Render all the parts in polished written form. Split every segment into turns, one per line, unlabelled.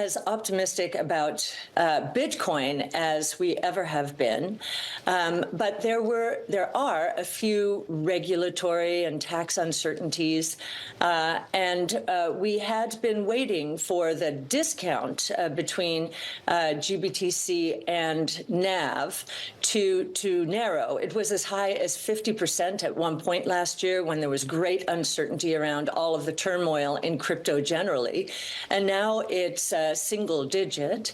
as optimistic about Bitcoin as we ever have been, but there are a few regulatory and tax uncertainties, and we had been waiting for the discount between GBTC and NAV to narrow. It was as high as 50% at one point last year when there was great uncertainty around all of the turmoil in crypto generally, and now it's single digit.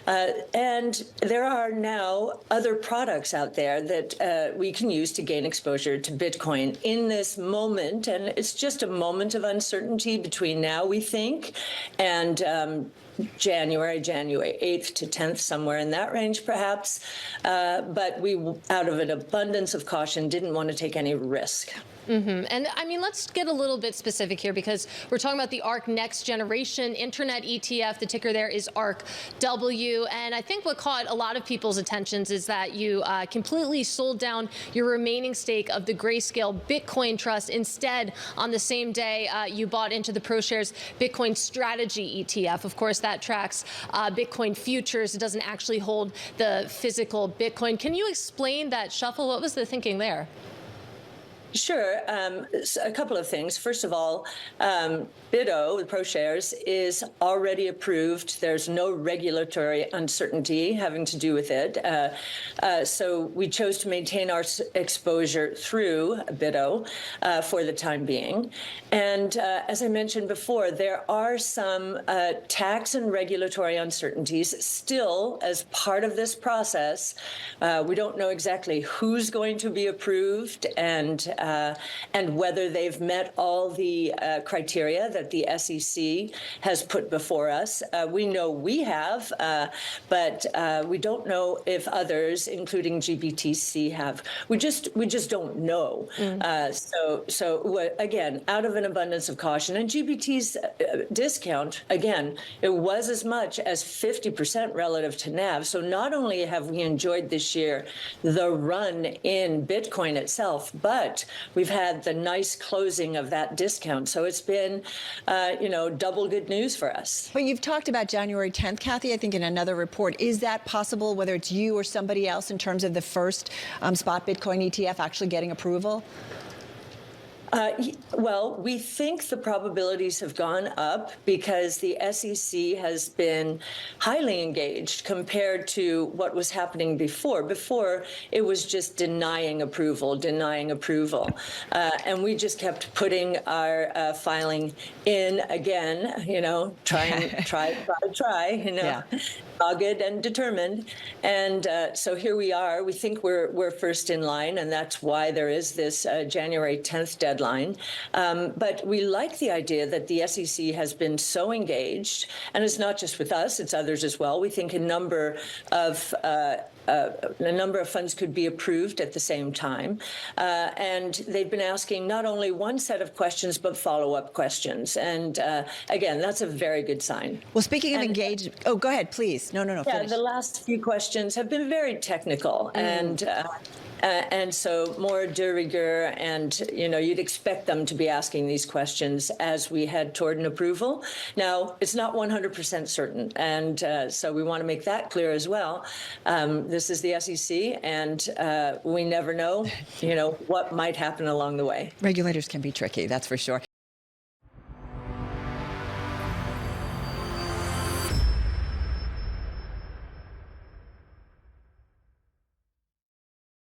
And there are now other products out there that we can use to gain exposure to Bitcoin in this moment, and it's just a moment of uncertainty between now, we think, and January 8th to 10th, somewhere in that range, perhaps. But we, out of an abundance of caution, didn't want to take any risk.
Mm-hmm. And I mean, let's get a little bit specific here because we're talking about the ARK Next Generation Internet ETF. The ticker there is ARKW. And I think what caught a lot of people's attentions is that you completely sold down your remaining stake of the Grayscale Bitcoin Trust. Instead, on the same day, you bought into the ProShares Bitcoin Strategy ETF. Of course, that tracks Bitcoin futures. It doesn't actually hold the physical Bitcoin. Can you explain that shuffle? What was the thinking there?
Sure. A couple of things. First of all, BITO, the ProShares, is already approved. There's no regulatory uncertainty having to do with it. So we chose to maintain our exposure through BITO for the time being. And as I mentioned before, there are some tax and regulatory uncertainties still as part of this process. We don't know exactly who's going to be approved and whether they've met all the criteria that the SEC has put before us. We know we have, but we don't know if others, including GBTC, have. We just don't know. So again, out of an abundance of caution, and GBT's discount, again, it was as much as 50% relative to NAV. So not only have we enjoyed this year the run in Bitcoin itself, but we've had the nice closing of that discount. So it's been, double good news for us.
But you've talked about January 10th, Kathy, I think in another report. Is that possible, whether it's you or somebody else, in terms of the first spot Bitcoin ETF actually getting approval?
Well, we think the probabilities have gone up because the SEC has been highly engaged compared to what was happening before. Before, it was just denying approval. And we just kept putting our filing in again, try,
Yeah.
dogged and determined. And so here we are. We think we're first in line, and that's why there is this January 10th deadline. But we like the idea that the SEC has been so engaged, and it's not just with us, it's others as well. We think a number of funds could be approved at the same time. And they've been asking not only one set of questions, but follow-up questions. And again, that's a very good sign.
Well, speaking of engaged, oh, go ahead, please. No,
Yeah,
finish.
the last few questions have been very technical. And so more de rigueur, and you'd expect them to be asking these questions as we head toward an approval. Now, it's not 100% certain, and so we want to make that clear as well. This is the SEC, and we never know, what might happen along the way.
Regulators can be tricky, that's for sure.